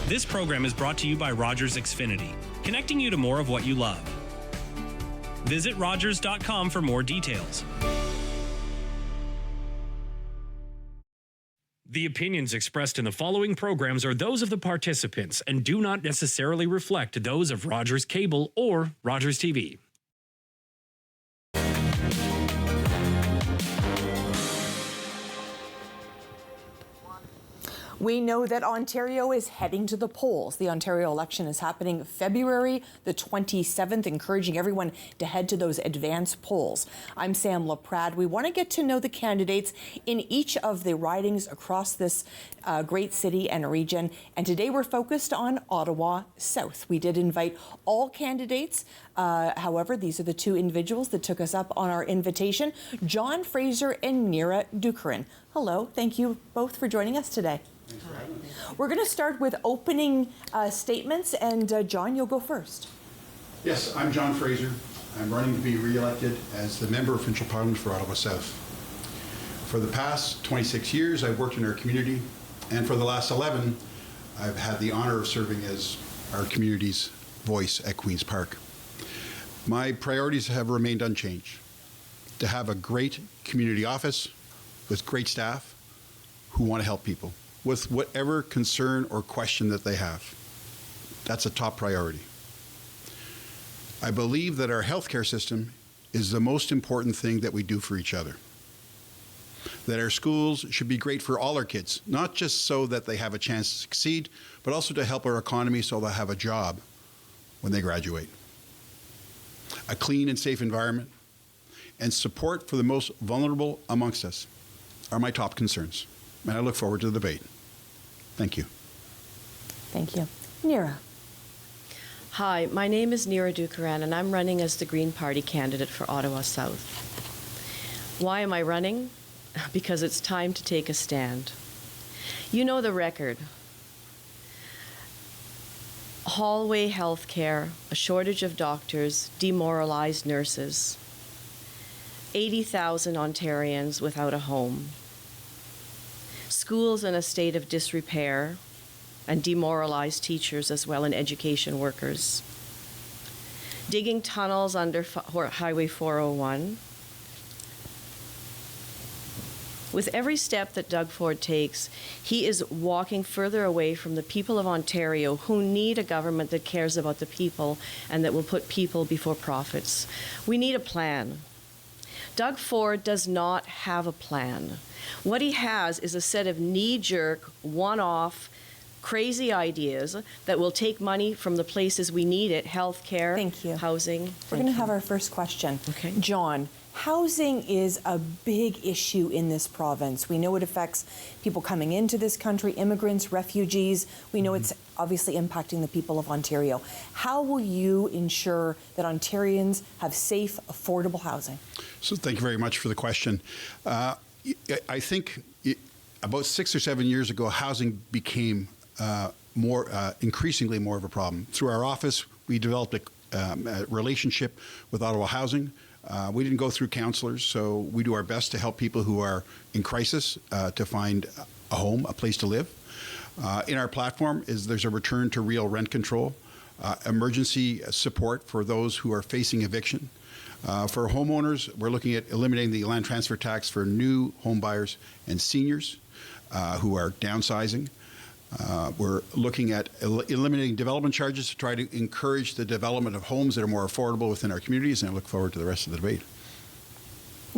This program is brought to you by Rogers Xfinity, connecting you to more of what you love. Visit Rogers.com for more details. The opinions expressed in the following programs are those of the participants and do not necessarily reflect those of Rogers Cable or Rogers TV. We know that Ontario is heading to the polls. The Ontario election is happening February the 27th, encouraging everyone to head to those advance polls. I'm Sam Laprade. We want to get to know the candidates in each of the ridings across this great city and region. And today we're focused on Ottawa South. We did invite all candidates. However, these are the two individuals that took us up on our invitation, John Fraser and Neera Dukaran. Hello. Thank you both for joining us today. We're going to start with opening statements, and John, you'll go first. Yes, I'm John Fraser. I'm running to be re-elected as the Member of Provincial Parliament for Ottawa South. For the past 26 years, I've worked in our community, and for the last 11, I've had the honour of serving as our community's voice at Queen's Park. My priorities have remained unchanged: to have a great community office with great staff who want to help people with whatever concern or question that they have. That's a top priority. I believe that our healthcare system is the most important thing that we do for each other. That our schools should be great for all our kids, not just so that they have a chance to succeed, but also to help our economy so they'll have a job when they graduate. A clean and safe environment and support for the most vulnerable amongst us are my top concerns, and I look forward to the debate. Thank you. Thank you. Neera. Hi, my name is Neera Dukaran, and I'm running as the Green Party candidate for Ottawa South. Why am I running? Because it's time to take a stand. You know the record. Hallway health care, a shortage of doctors, demoralized nurses, 80,000 Ontarians without a home, schools in a state of disrepair, and demoralized teachers as well, and education workers. Digging tunnels under Highway 401. With every step that Doug Ford takes, he is walking further away from the people of Ontario who need a government that cares about the people and that will put people before profits. We need a plan. Doug Ford does not have a plan. What he has is a set of knee-jerk, one-off, crazy ideas that will take money from the places we need it: healthcare, Thank you. Housing. We're going to have our first question. Okay. John, housing is a big issue in this province. We know it affects people coming into this country, immigrants, refugees. We know it's obviously impacting the people of Ontario. How will you ensure that Ontarians have safe, affordable housing? So thank you very much for the question. I think about 6 or 7 years ago, housing became increasingly more of a problem. Through our office, we developed a relationship with Ottawa Housing. We didn't go through counselors, so we do our best to help people who are in crisis to find a home, a place to live. In our platform there's a return to real rent control, emergency support for those who are facing eviction. For homeowners, we're looking at eliminating the land transfer tax for new home buyers and seniors who are downsizing. We're looking at eliminating development charges to try to encourage the development of homes that are more affordable within our communities, and I look forward to the rest of the debate.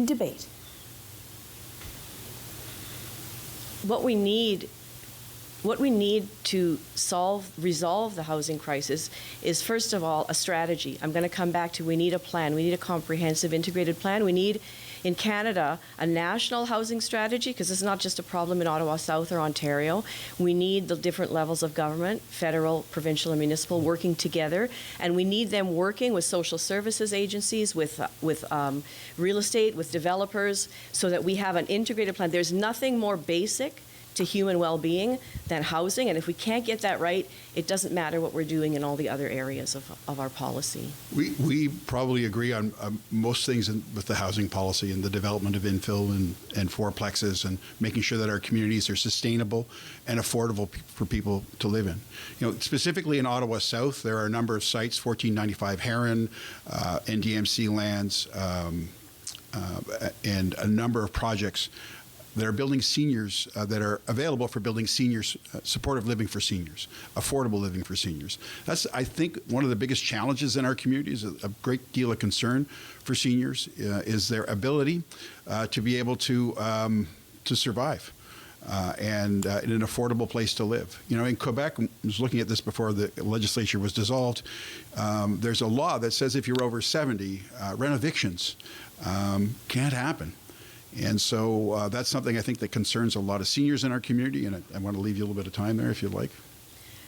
Debate. What we need to resolve the housing crisis is, first of all, a strategy. I'm going to come back to, we need a plan. We need a comprehensive, integrated plan. We need, in Canada, a national housing strategy, because it's not just a problem in Ottawa South or Ontario. We need the different levels of government, federal, provincial, and municipal, working together. And we need them working with social services agencies, with real estate, with developers, so that we have an integrated plan. There's nothing more basic to human well-being than housing. And if we can't get that right, it doesn't matter what we're doing in all the other areas of our policy. We probably agree on most things with the housing policy and the development of infill and fourplexes and making sure that our communities are sustainable and affordable for people to live in. You know, specifically in Ottawa South, there are a number of sites, 1495 Heron, NDMC lands, and a number of projects that are building seniors, that are available for building seniors, supportive living for seniors, affordable living for seniors. That's, I think, one of the biggest challenges in our communities. A great deal of concern for seniors is their ability to be able to survive and in an affordable place to live. You know, in Quebec, I was looking at this before the legislature was dissolved. There's a law that says if you're over 70, rent evictions can't happen. And so that's something I think that concerns a lot of seniors in our community, and I want to leave you a little bit of time there if you'd like.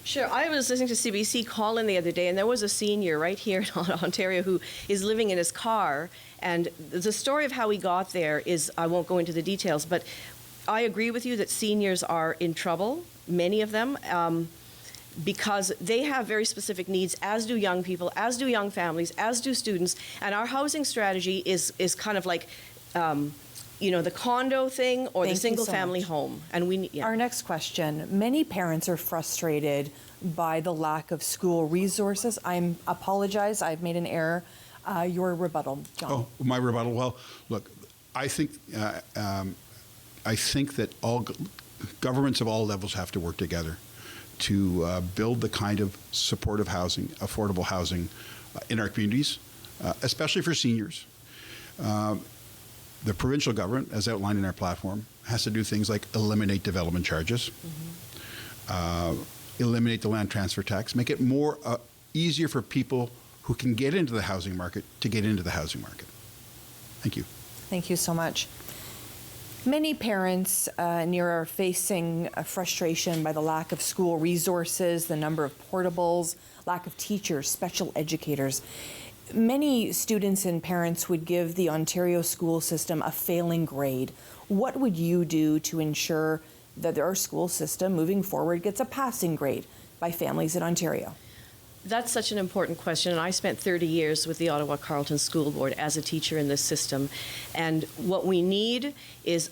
Sure. I was listening to CBC call in the other day, and there was a senior right here in Ontario who is living in his car. And the story of how he got there is, I won't go into the details, but I agree with you that seniors are in trouble, many of them, because they have very specific needs, as do young people, as do young families, as do students. And our housing strategy is kind of like, you know, the condo thing or the single-family home. And Our next question. Many parents are frustrated by the lack of school resources. I apologize. I've made an error. Your rebuttal, John. Oh, my rebuttal. Well, look, I think that all governments of all levels have to work together to build the kind of supportive housing, affordable housing in our communities, especially for seniors. The provincial government, as outlined in our platform, has to do things like eliminate development charges, eliminate the land transfer tax, make it more easier for people who can get into the housing market to get into the housing market. Thank you. Thank you so much. Many parents near are facing frustration by the lack of school resources, the number of portables, lack of teachers, special educators. Many students and parents would give the Ontario school system a failing grade. What would you do to ensure that our school system moving forward gets a passing grade by families in Ontario? That's such an important question, and I spent 30 years with the Ottawa Carleton School Board as a teacher in this system. And what we need is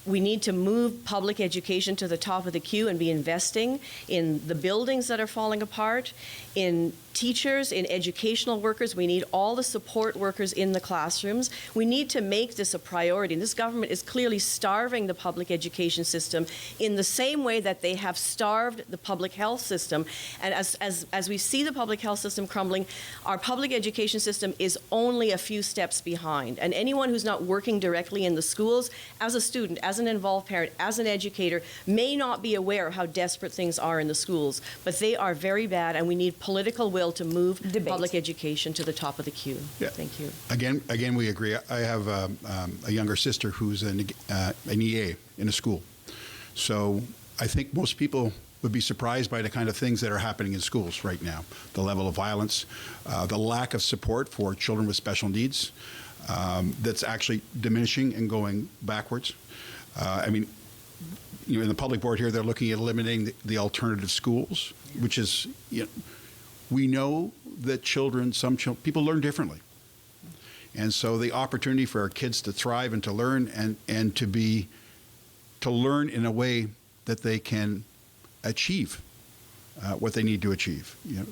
we need to move public education to the top of the queue and be investing in the buildings that are falling apart, in teachers, in educational workers. We need all the support workers in the classrooms. We need to make this a priority. And this government is clearly starving the public education system in the same way that they have starved the public health system. And as we see the public health system crumbling, our public education system is only a few steps behind. And anyone who's not working directly in the schools, as a student, as an involved parent, as an educator, may not be aware of how desperate things are in the schools. But they are very bad, and we need political will to move public education to the top of the queue. Yeah. Thank you. Again, we agree. I have a younger sister who's an EA in a school. So I think most people would be surprised by the kind of things that are happening in schools right now. The level of violence, the lack of support for children with special needs, that's actually diminishing and going backwards. I mean, you know, in the public board here, they're looking at eliminating the alternative schools, which is, you know, we know that people learn differently. And so the opportunity for our kids to thrive and to learn and to learn in a way that they can achieve what they need to achieve, you know,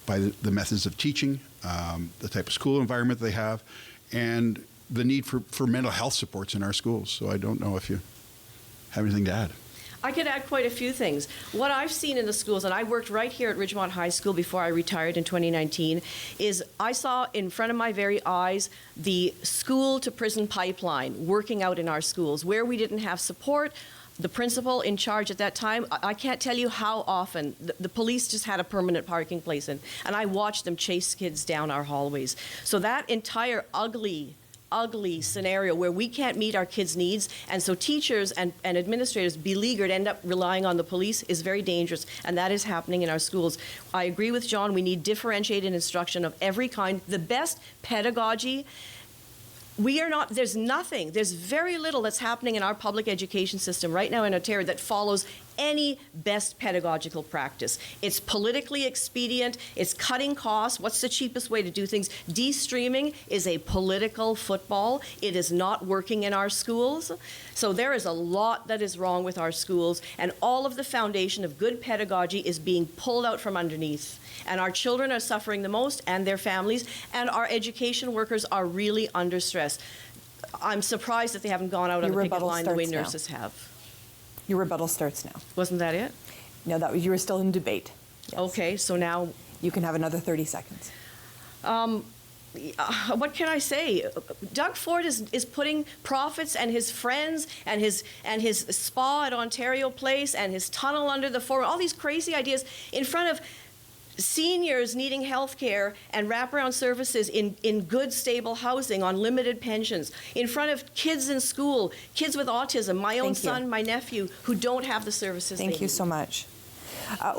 by the methods of teaching, the type of school environment they have, and the need for mental health supports in our schools. So I don't know if you have anything to add. I could add quite a few things. What I've seen in the schools, and I worked right here at Ridgemont High School before I retired in 2019, is I saw in front of my very eyes the school-to-prison pipeline working out in our schools, where we didn't have support. The principal in charge at that time, I can't tell you how often the police just had a permanent parking place in, and I watched them chase kids down our hallways. So that entire ugly scenario where we can't meet our kids' needs, and so teachers and administrators, beleaguered, end up relying on the police, is very dangerous, and that is happening in our schools. I agree with John. We need differentiated instruction of every kind. The best pedagogy We are not, there's nothing, there's very little that's happening in our public education system right now in Ontario that follows any best pedagogical practice. It's politically expedient, it's cutting costs. What's the cheapest way to do things? De-streaming is a political football. It is not working in our schools. So there is a lot that is wrong with our schools, and all of the foundation of good pedagogy is being pulled out from underneath. And our children are suffering the most, and their families, and our education workers are really under stress. I'm surprised that they haven't gone out on the picket line the way nurses have. Your rebuttal starts now. Wasn't that it? No, that was, you were still in debate. Yes. Okay, so now you can have another 30 seconds. What can I say? Doug Ford is putting profits and his friends and his spa at Ontario Place and his tunnel under the Ford, all these crazy ideas in front of seniors needing health care and wraparound services in good, stable housing on limited pensions, in front of kids in school, kids with autism, my own son, my nephew, who don't have the services they need. Thank you so much.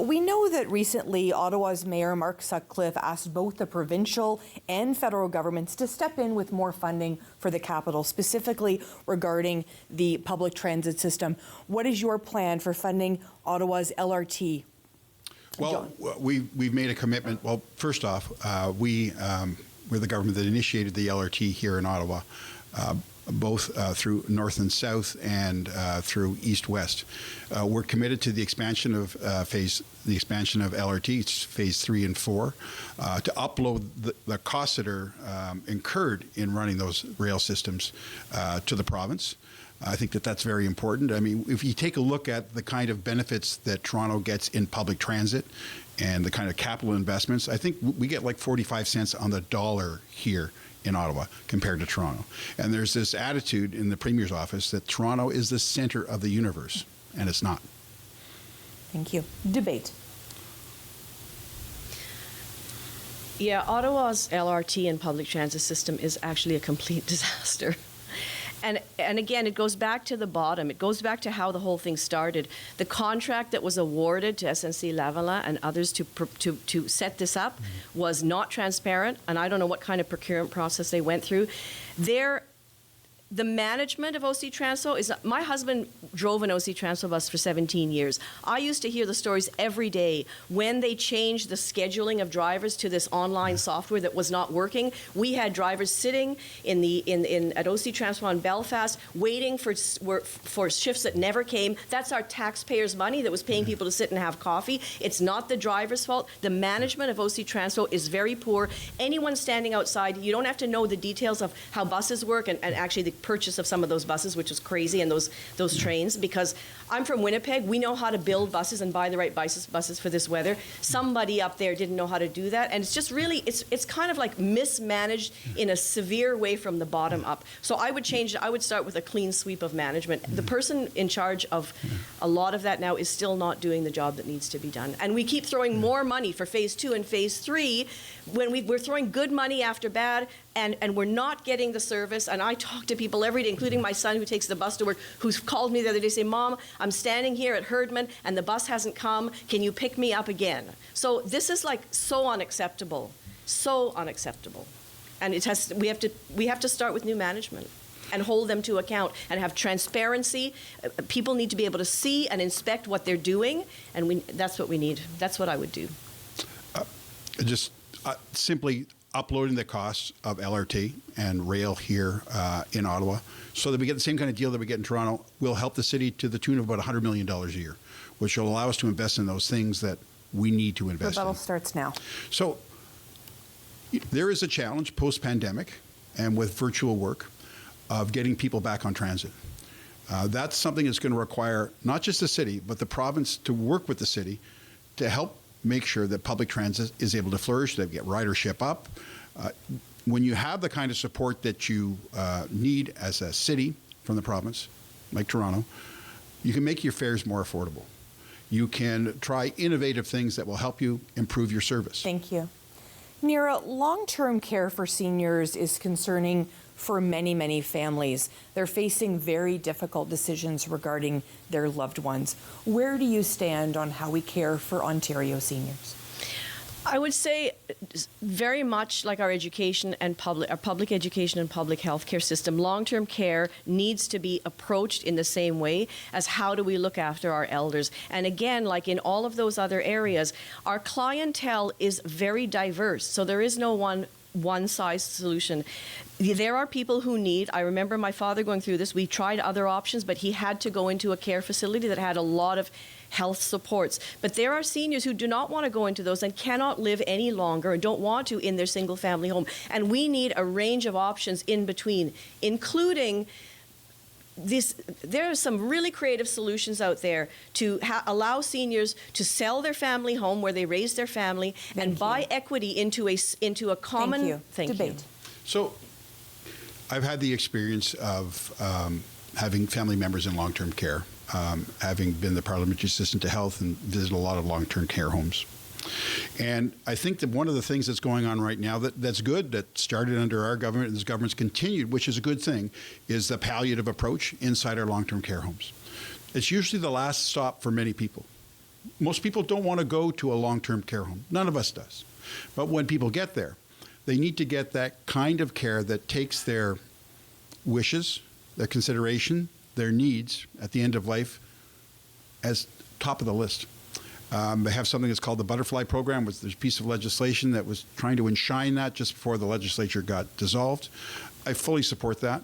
We know that recently Ottawa's Mayor Mark Sutcliffe asked both the provincial and federal governments to step in with more funding for the capital, specifically regarding the public transit system. What is your plan for funding Ottawa's LRT? Well, we've made a commitment. Well, first off, we're the government that initiated the LRT here in Ottawa, both through north and south and through east-west. We're committed to the expansion of LRT, it's phase 3 and 4, to upload the costs that are incurred in running those rail systems to the province. I think that that's very important. I mean, if you take a look at the kind of benefits that Toronto gets in public transit and the kind of capital investments, I think we get like 45 cents on the dollar here in Ottawa compared to Toronto. And there's this attitude in the Premier's office that Toronto is the center of the universe, and it's not. Thank you. Debate. Yeah, Ottawa's LRT and public transit system is actually a complete disaster. And again, it goes back to the bottom. It goes back to how the whole thing started. The contract that was awarded to SNC-Lavalin and others to set this up was not transparent, and I don't know what kind of procurement process they went through. The management of OC Transpo is, my husband drove an OC Transpo bus for 17 years. I used to hear the stories every day when they changed the scheduling of drivers to this online software that was not working. We had drivers sitting at OC Transpo in Belfast waiting for shifts that never came. That's our taxpayers' money that was paying people to sit and have coffee. It's not the driver's fault. The management of OC Transpo is very poor. Anyone standing outside, you don't have to know the details of how buses work and actually the purchase of some of those buses, which was crazy, and those trains, because I'm from Winnipeg. We know how to build buses and buy the right buses for this weather. Somebody up there didn't know how to do that, and it's just really, it's kind of like mismanaged in a severe way from the bottom up. So I would change it. I would start with a clean sweep of management. The person in charge of a lot of that now is still not doing the job that needs to be done. And we keep throwing more money for phase 2 and phase 3 when we're throwing good money after bad, and we're not getting the service. And I talk to people every day, including my son who takes the bus to work, who's called me the other day saying, "Mom, I'm standing here at Herdman and the bus hasn't come. Can you pick me up again?" So this is like so unacceptable, so unacceptable. And we have to start with new management and hold them to account and have transparency. People need to be able to see and inspect what they're doing, and that's what we need. That's what I would do. Simply uploading the costs of LRT and rail here in Ottawa so that we get the same kind of deal that we get in Toronto will help the city to the tune of about $100 million a year, which will allow us to invest in those things that we need to invest in. Rebuttal starts now. So there is a challenge post-pandemic and with virtual work of getting people back on transit. That's something that's going to require not just the city, but the province to work with the city to help make sure that public transit is able to flourish, that get ridership up. When you have the kind of support that you need as a city from the province, like Toronto, you can make your fares more affordable. You can try innovative things that will help you improve your service. Thank you. Neera, long-term care for seniors is concerning for many, many families. They're facing very difficult decisions regarding their loved ones. Where do you stand on how we care for Ontario seniors? I would say very much like our public education and public health care system, long-term care needs to be approached in the same way as how do we look after our elders. And again, like in all of those other areas, our clientele is very diverse. So there is no one size solution. There are people who need, I remember my father going through this, we tried other options, but he had to go into a care facility that had a lot of health supports. But there are seniors who do not want to go into those and cannot live any longer and don't want to in their single family home. And we need a range of options in between, including this. There are some really creative solutions out there to allow seniors to sell their family home where they raise their family and buy equity into a common debate. So I've had the experience of having family members in long-term care, having been the parliamentary assistant to health and visited a lot of long-term care homes. And I think that one of the things that's going on right now that's good, that started under our government and this government's continued, which is a good thing, is the palliative approach inside our long-term care homes. It's usually the last stop for many people. Most people don't want to go to a long-term care home. None of us does. But when people get there, they need to get that kind of care that takes their wishes, their consideration, their needs at the end of life as top of the list. They have something that's called the Butterfly Program, which there's a piece of legislation that was trying to enshrine that just before the legislature got dissolved. I fully support that.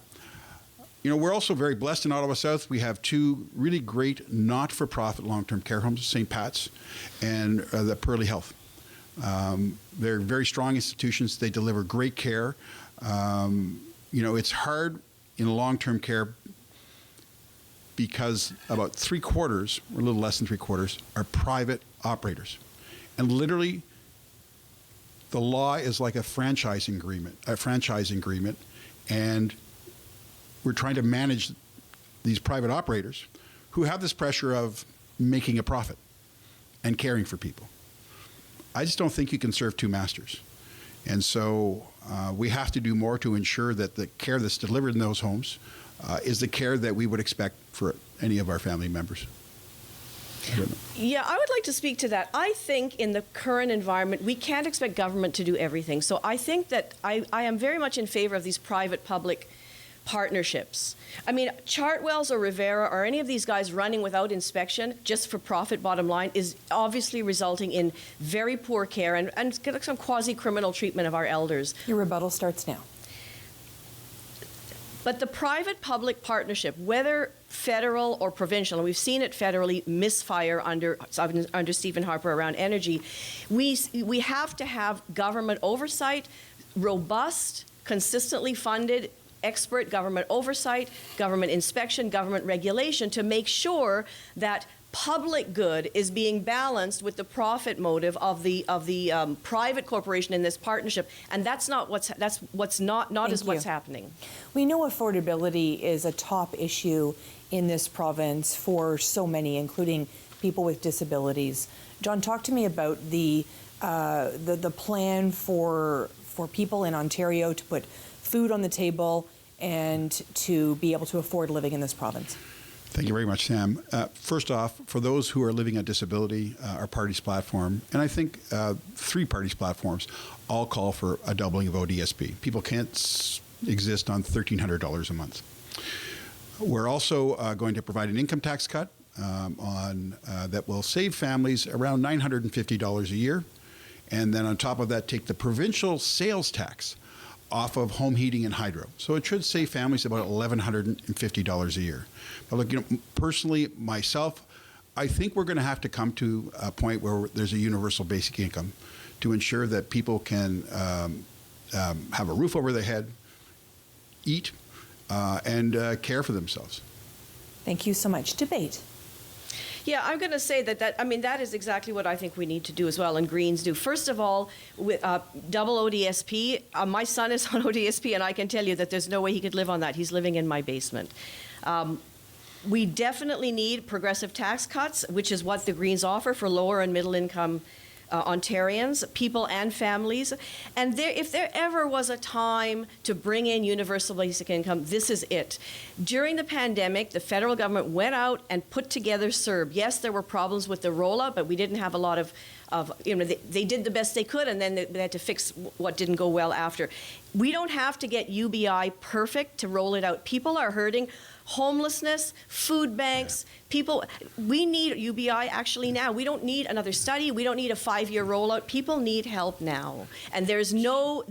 You know, we're also very blessed in Ottawa South. We have two really great not-for-profit long-term care homes, St. Pat's and the Pearly Health. They're very strong institutions. They deliver great care. You know, it's hard in long-term care because about 3/4, or a little less than 3/4, are private operators. And literally, the law is like a franchising agreement, and we're trying to manage these private operators who have this pressure of making a profit and caring for people. I just don't think you can serve two masters. And so we have to do more to ensure that the care that's delivered in those homes is the care that we would expect for any of our family members. Yeah, I would like to speak to that. I think in the current environment, we can't expect government to do everything. So I think that I am very much in favor of these private-public partnerships. I mean, Chartwell's or Rivera or any of these guys running without inspection just for profit, bottom line, is obviously resulting in very poor care and some quasi-criminal treatment of our elders. Your rebuttal starts now. But the private-public partnership, whether federal or provincial, and we've seen it federally misfire under Stephen Harper around energy, we have to have government oversight, robust, consistently funded, expert government oversight, government inspection, government regulation to make sure that public good is being balanced with the profit motive of the private corporation in this partnership, and that's what's happening. We know affordability is a top issue in this province for so many, including people with disabilities. John, talk to me about the plan for people in Ontario to put food on the table and to be able to afford living in this province. Thank you very much, Sam. First off, for those who are living on disability, our party's platform, and I think 3 parties' platforms, all call for a doubling of ODSP. People can't exist on $1,300 a month. We're also going to provide an income tax cut that will save families around $950 a year, and then on top of that, take the provincial sales tax off of home heating and hydro. So it should save families about $1,150 a year. But look, you know, personally, myself, I think we're going to have to come to a point where there's a universal basic income to ensure that people can have a roof over their head, eat, and care for themselves. Thank you so much. Debate. Yeah, I'm going to say that is exactly what I think we need to do as well, and Greens do. First of all, with double ODSP, my son is on ODSP, and I can tell you that there's no way he could live on that. He's living in my basement. We definitely need progressive tax cuts, which is what the Greens offer for lower and middle income Ontarians, people and families. And if there ever was a time to bring in universal basic income, this is it. During the pandemic, the federal government went out and put together CERB. Yes, there were problems with the rollout, but we didn't have a lot of they did the best they could, and then they had to fix what didn't go well after. We don't have to get UBI perfect to roll it out. People are hurting. Homelessness, food banks, people, we need UBI actually now. We don't need another study. We don't need a 5-year rollout. People need help now. And there is no,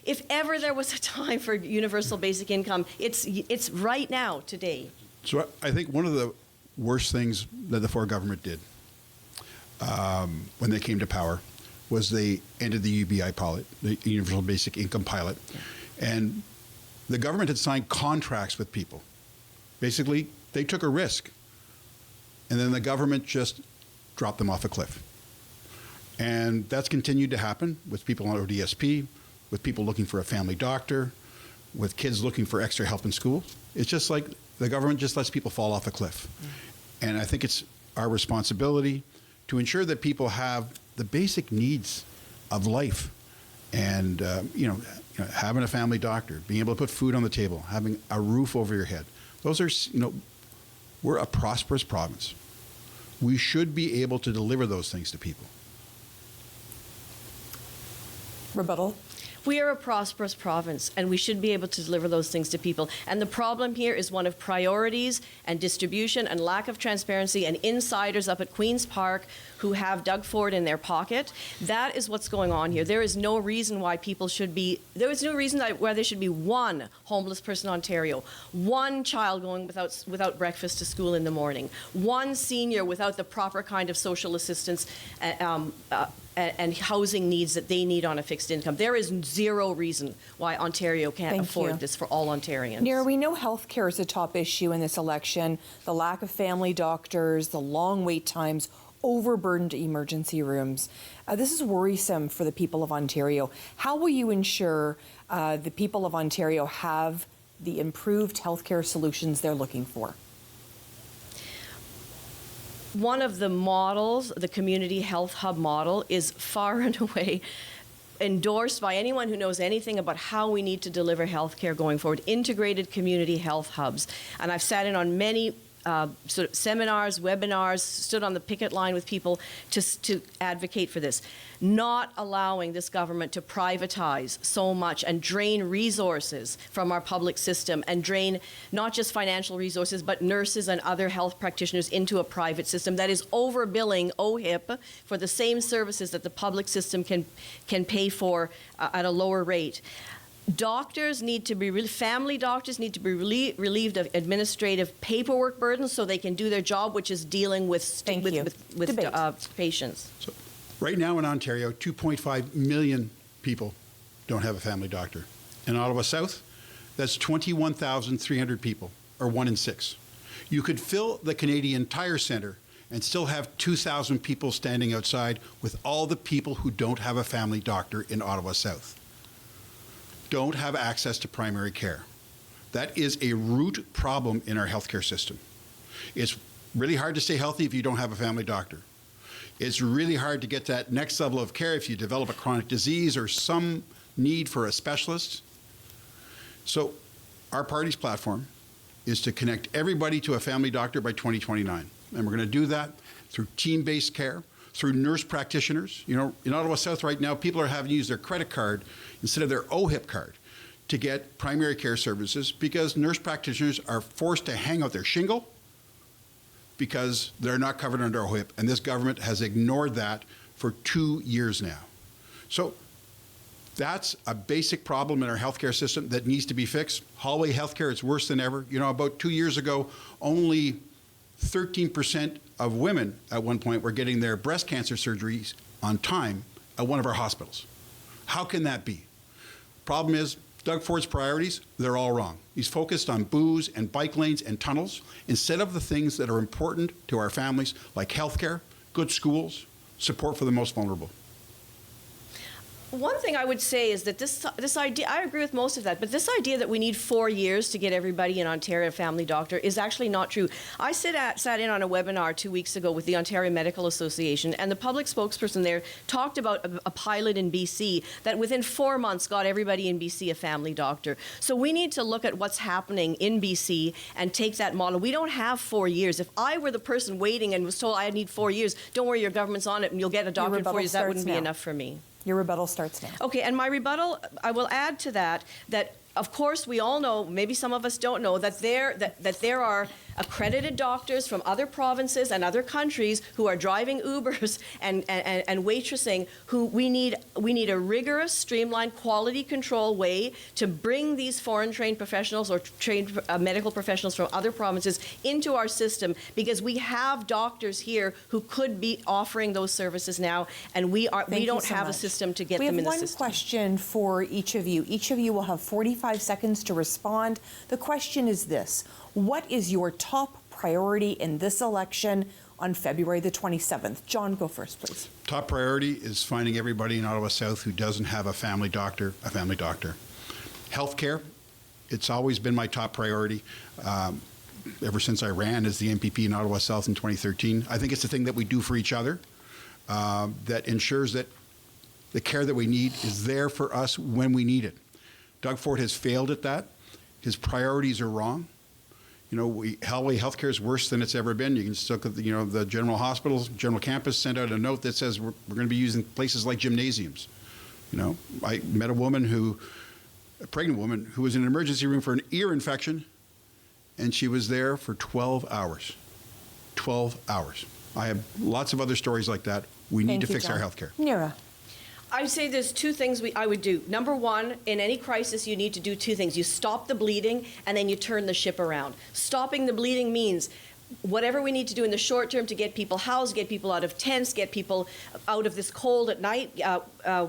if ever there was a time for universal basic income, it's right now, today. So I think one of the worst things that the Ford government did when they came to power was they ended the UBI pilot, the Universal Basic Income pilot. And the government had signed contracts with people. Basically, they took a risk, and then the government just dropped them off a cliff. And that's continued to happen with people on ODSP, with people looking for a family doctor, with kids looking for extra help in school. It's just like the government just lets people fall off a cliff. And I think it's our responsibility to ensure that people have the basic needs of life, and having a family doctor, being able to put food on the table, having a roof over your head. Those are, we're a prosperous province. We should be able to deliver those things to people. Rebuttal. We are a prosperous province, and we should be able to deliver those things to people. And the problem here is one of priorities and distribution and lack of transparency and insiders up at Queen's Park who have Doug Ford in their pocket. That is what's going on here. There is no reason why people should be, there is no reason why there should be one homeless person in Ontario, one child going without breakfast to school in the morning, one senior without the proper kind of social assistance and housing needs that they need on a fixed income. There is zero reason why Ontario can't afford this for all Ontarians. Nira, we know health care is a top issue in this election. The lack of family doctors, the long wait times, overburdened emergency rooms. This is worrisome for the people of Ontario. How will you ensure the people of Ontario have the improved health care solutions they're looking for? One of the models, the community health hub model, is far and away endorsed by anyone who knows anything about how we need to deliver health care going forward, integrated community health hubs. And I've sat in on many sort of seminars, webinars, stood on the picket line with people to advocate for this. Not allowing this government to privatize so much and drain resources from our public system and drain not just financial resources but nurses and other health practitioners into a private system that is overbilling OHIP for the same services that the public system can pay for at a lower rate. Doctors need to be, family doctors need to be relieved of administrative paperwork burdens so they can do their job, which is dealing with patients. So, right now in Ontario, 2.5 million people don't have a family doctor. In Ottawa South, that's 21,300 people, or 1 in 6. You could fill the Canadian Tire Centre and still have 2,000 people standing outside with all the people who don't have a family doctor in Ottawa South. Don't have access to primary care. That is a root problem in our healthcare system. It's really hard to stay healthy if you don't have a family doctor. It's really hard to get that next level of care if you develop a chronic disease or some need for a specialist. So our party's platform is to connect everybody to a family doctor by 2029. And we're going to do that through team-based care, through nurse practitioners. In Ottawa South right now, people are having to use their credit card instead of their OHIP card to get primary care services because nurse practitioners are forced to hang out their shingle because they're not covered under OHIP. And this government has ignored that for 2 years now. So that's a basic problem in our healthcare system that needs to be fixed. Hallway healthcare, it's worse than ever. About 2 years ago, only 13% of women at one point were getting their breast cancer surgeries on time at one of our hospitals. How can that be? Problem is, Doug Ford's priorities, they're all wrong. He's focused on booze and bike lanes and tunnels instead of the things that are important to our families, like healthcare, good schools, support for the most vulnerable. One thing I would say is that this idea, I agree with most of that, but this idea that we need 4 years to get everybody in Ontario a family doctor is actually not true. I sat in on a webinar 2 weeks ago with the Ontario Medical Association, and the public spokesperson there talked about a pilot in BC that within 4 months got everybody in BC a family doctor. So we need to look at what's happening in BC and take that model. We don't have 4 years. If I were the person waiting and was told I need 4 years, don't worry, your government's on it and you'll get a doctor in 4 years, that wouldn't be enough for me. Your rebuttal starts now. Okay, and my rebuttal, I will add to that, of course we all know, maybe some of us don't know, that there are accredited doctors from other provinces and other countries who are driving Ubers and waitressing, who we need a rigorous, streamlined, quality control way to bring these foreign trained professionals or trained medical professionals from other provinces into our system, because we have doctors here who could be offering those services now, and we don't have a system to get them in the system. We have one question for each of you. Each of you will have 45 seconds to respond. The question is this: what is your top priority in this election on February the 27th? John, go first, please. Top priority is finding everybody in Ottawa South who doesn't have a family doctor, a family doctor. Healthcare, it's always been my top priority. Ever since I ran as the MPP in Ottawa South in 2013. I think it's the thing that we do for each other that ensures that the care that we need is there for us when we need it. Doug Ford has failed at that. His priorities are wrong. You know, healthcare is worse than it's ever been. You can still look at the general hospitals, general campus sent out a note that says we're going to be using places like gymnasiums. You know, I met a pregnant woman who was in an emergency room for an ear infection, and she was there for 12 hours. 12 hours. I have lots of other stories like that. We need to fix our healthcare. Neera. I would say there's two things I would do. Number one, in any crisis, you need to do two things. You stop the bleeding, and then you turn the ship around. Stopping the bleeding means whatever we need to do in the short term to get people housed, get people out of tents, get people out of this cold at night, a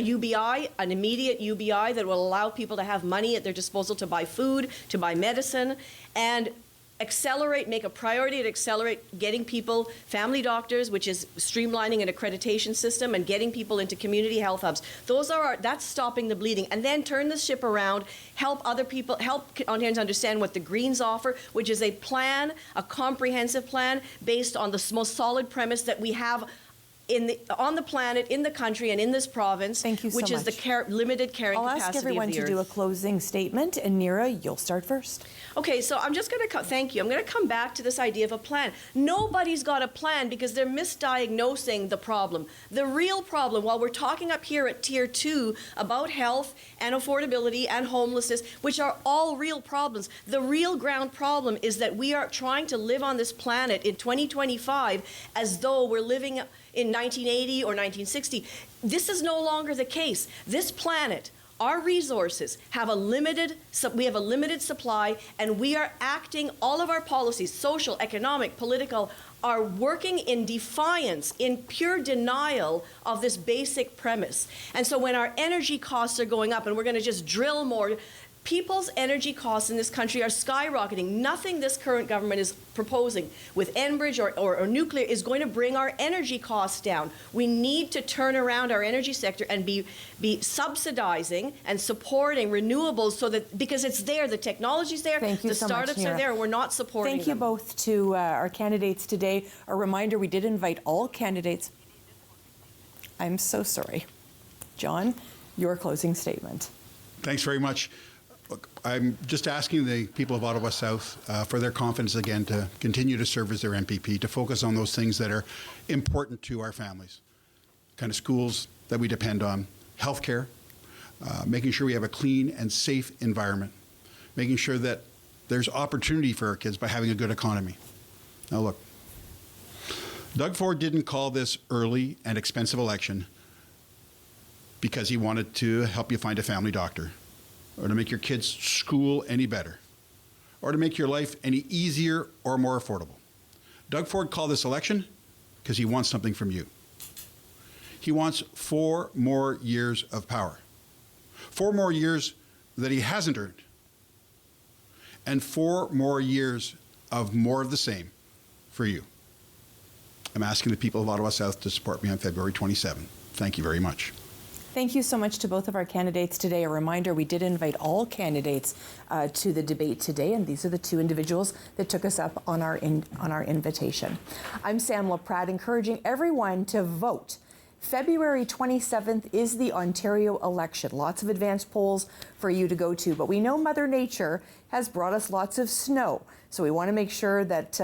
UBI, an immediate UBI that will allow people to have money at their disposal to buy food, to buy medicine, and make a priority to accelerate getting people, family doctors, which is streamlining an accreditation system, and getting people into community health hubs. That's stopping the bleeding. And then turn the ship around, help Ontarians understand what the Greens offer, which is a plan, a comprehensive plan based on the most solid premise that we have on the planet, in the country, and in this province, which is the limited carrying capacity of the earth. I'll ask everyone to do a closing statement, and Neera, you'll start first. Okay, so I'm just going to thank you. I'm going to come back to this idea of a plan. Nobody's got a plan because they're misdiagnosing the problem. The real problem, while we're talking up here at Tier 2 about health and affordability and homelessness, which are all real problems, the real ground problem is that we are trying to live on this planet in 2025 as though we're living in 1980 or 1960. This is no longer the case. This planet, our resources we have a limited supply, and we are acting, all of our policies, social, economic, political, are working in defiance, in pure denial of this basic premise. And so when our energy costs are going up and we're going to just drill more, people's energy costs in this country are skyrocketing. Nothing this current government is proposing with Enbridge or nuclear is going to bring our energy costs down. We need to turn around our energy sector and be subsidizing and supporting renewables because it's there, the technology's there, the startups are there, and we're not supporting them. Thank you both to our candidates today. A reminder, we did invite all candidates. I'm so sorry. John, your closing statement. Thanks very much. Look, I'm just asking the people of Ottawa South for their confidence again to continue to serve as their MPP, to focus on those things that are important to our families, kind of schools that we depend on, healthcare, making sure we have a clean and safe environment, making sure that there's opportunity for our kids by having a good economy. Now look, Doug Ford didn't call this early and expensive election because he wanted to help you find a family doctor, or to make your kids' school any better, or to make your life any easier or more affordable. Doug Ford called this election because he wants something from you. He wants 4 more years of power, 4 more years that he hasn't earned, and 4 more years of more of the same for you. I'm asking the people of Ottawa South to support me on February 27. Thank you very much. Thank you so much to both of our candidates today. A reminder, we did invite all candidates to the debate today, and these are the two individuals that took us up on our invitation. I'm Sam Laprade, encouraging everyone to vote. February 27th is the Ontario election. Lots of advanced polls for you to go to, but we know Mother Nature has brought us lots of snow, so we want to make sure that